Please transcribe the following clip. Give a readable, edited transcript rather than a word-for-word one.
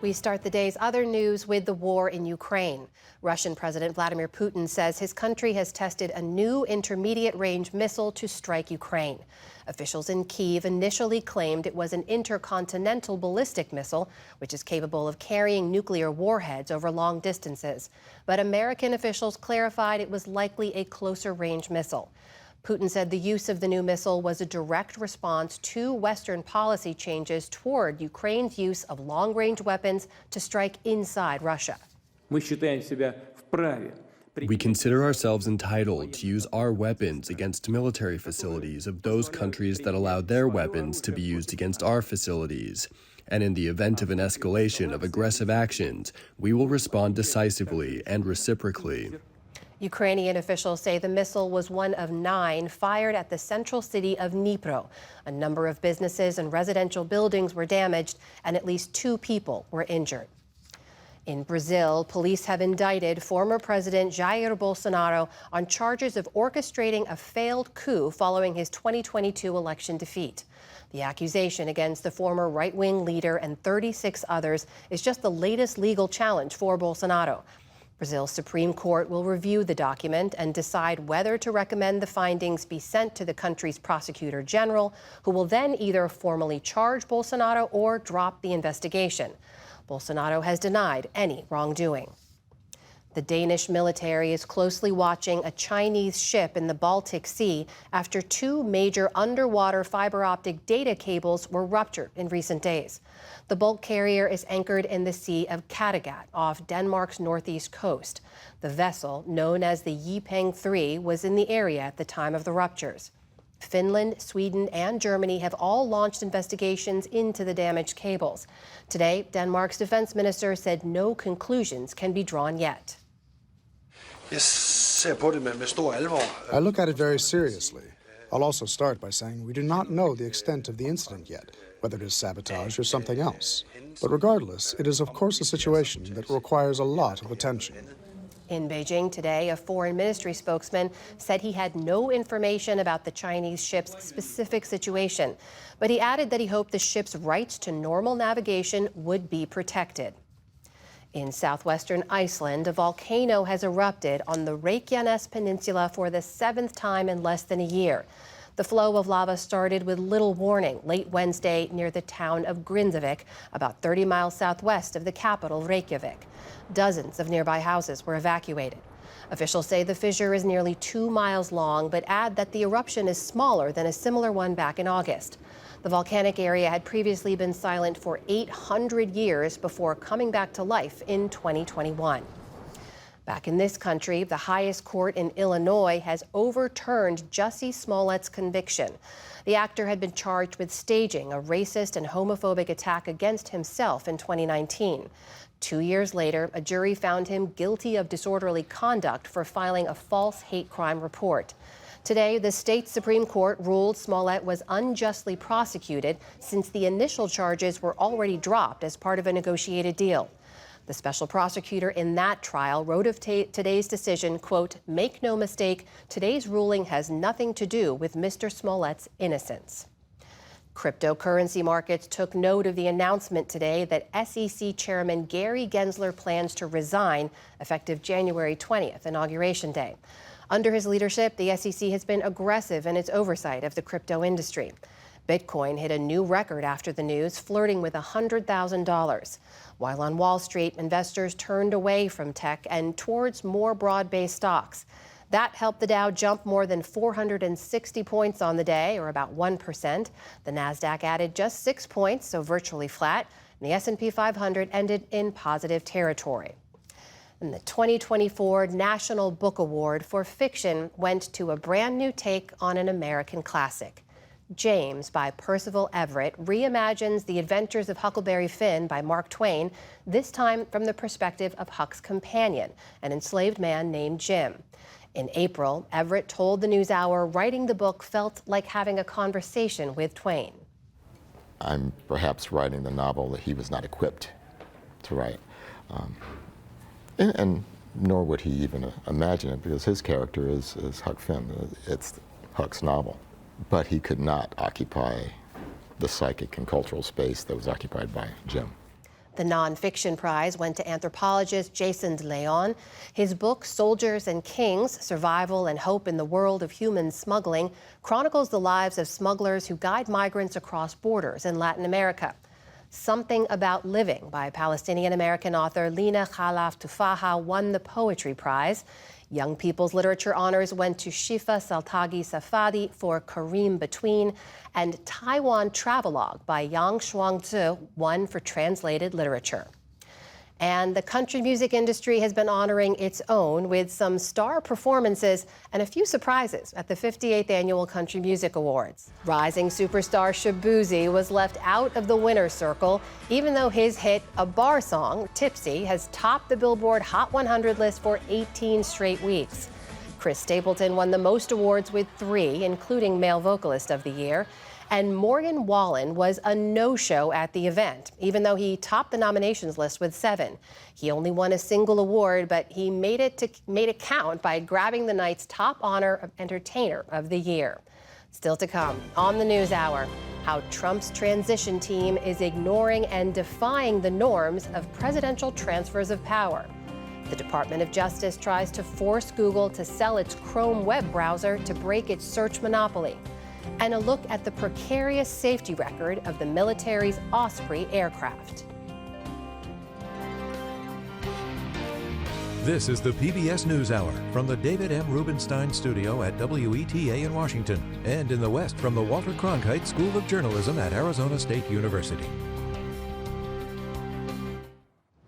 We start the day's other news with the war in Ukraine. Russian President Vladimir Putin says his country has tested a new intermediate-range missile to strike Ukraine. Officials in Kyiv initially claimed it was an intercontinental ballistic missile, which is capable of carrying nuclear warheads over long distances. But American officials clarified it was likely a closer-range missile. Putin said the use of the new missile was a direct response to Western policy changes toward Ukraine's use of long-range weapons to strike inside Russia. We consider ourselves entitled to use our weapons against military facilities of those countries that allowed their weapons to be used against our facilities. And in the event of an escalation of aggressive actions, we will respond decisively and reciprocally. Ukrainian officials say the missile was one of 9 fired at the central city of Dnipro. A number of businesses and residential buildings were damaged, and at least 2 people were injured. In Brazil, police have indicted former President Jair Bolsonaro on charges of orchestrating a failed coup following his 2022 election defeat. The accusation against the former right-wing leader and 36 others is just the latest legal challenge for Bolsonaro. Brazil's Supreme Court will review the document and decide whether to recommend the findings be sent to the country's prosecutor general, who will then either formally charge Bolsonaro or drop the investigation. Bolsonaro has denied any wrongdoing. The Danish military is closely watching a Chinese ship in the Baltic Sea after 2 major underwater fiber optic data cables were ruptured in recent days. The bulk carrier is anchored in the Sea of Kattegat off Denmark's northeast coast. The vessel, known as the Yipeng 3, was in the area at the time of the ruptures. Finland, Sweden, and Germany have all launched investigations into the damaged cables. Today, Denmark's defense minister said no conclusions can be drawn yet. I look at it very seriously. I'll also start by saying we do not know the extent of the incident yet, whether it is sabotage or something else. But regardless, it is of course a situation that requires a lot of attention. In Beijing today, a foreign ministry spokesman said he had no information about the Chinese ship's specific situation, but he added that he hoped the ship's rights to normal navigation would be protected. In southwestern Iceland, a volcano has erupted on the Reykjanes Peninsula for the 7th time in less than a year. The flow of lava started with little warning late Wednesday near the town of Grindavik, about 30 miles southwest of the capital, Reykjavik. Dozens of nearby houses were evacuated. Officials say the fissure is nearly 2 miles long, but add that the eruption is smaller than a similar one back in August. The volcanic area had previously been silent for 800 years before coming back to life in 2021. Back in this country, the highest court in Illinois has overturned Jussie Smollett's conviction. The actor had been charged with staging a racist and homophobic attack against himself in 2019. 2 years later, a jury found him guilty of disorderly conduct for filing a false hate crime report. Today, the state Supreme Court ruled Smollett was unjustly prosecuted since the initial charges were already dropped as part of a negotiated deal. The special prosecutor in that trial wrote of today's decision, quote, "Make no mistake, today's ruling has nothing to do with Mr. Smollett's innocence." Cryptocurrency markets took note of the announcement today that SEC Chairman Gary Gensler plans to resign effective January 20th, Inauguration Day. Under his leadership, the SEC has been aggressive in its oversight of the crypto industry. Bitcoin hit a new record after the news, flirting with $100,000. While on Wall Street, investors turned away from tech and towards more broad-based stocks. That helped the Dow jump more than 460 points on the day, or about 1%. The Nasdaq added just 6 points, so virtually flat. And the S&P 500 ended in positive territory. And the 2024 National Book Award for Fiction went to a brand new take on an American classic. James by Percival Everett reimagines The Adventures of Huckleberry Finn by Mark Twain, this time from the perspective of Huck's companion, an enslaved man named Jim. In April, Everett told the NewsHour writing the book felt like having a conversation with Twain. I'm perhaps writing the novel that he was not equipped to write. And nor would he even imagine it, because his character is Huck Finn. It's Huck's novel. But he could not occupy the psychic and cultural space that was occupied by Jim. The nonfiction prize went to anthropologist Jason de Leon. His book, Soldiers and Kings: Survival and Hope in the World of Human Smuggling, chronicles the lives of smugglers who guide migrants across borders in Latin America. Something About Living by Palestinian-American author Lina Khalaf Tufaha won the Poetry Prize. Young People's Literature honors went to Shifa Saltagi Safadi for Kareem Between, and Taiwan Travelogue by Yang Shuangzi won for Translated Literature. And the country music industry has been honoring its own with some star performances and a few surprises at the 58th Annual Country Music Awards. Rising superstar Shaboozey was left out of the winner's circle, even though his hit, A Bar Song, Tipsy, has topped the Billboard Hot 100 list for 18 straight weeks. Chris Stapleton won the most awards with 3, including Male Vocalist of the Year. And Morgan Wallen was a no-show at the event, even though he topped the nominations list with 7. He only won a single award, but he made it count by grabbing the night's top honor of Entertainer of the Year. Still to come on the NewsHour, how Trump's transition team is ignoring and defying the norms of presidential transfers of power. The Department of Justice tries to force Google to sell its Chrome web browser to break its search monopoly. And a look at the precarious safety record of the military's Osprey aircraft. This is the PBS NewsHour from the David M. Rubenstein Studio at WETA in Washington, and in the West from the Walter Cronkite School of Journalism at Arizona State University.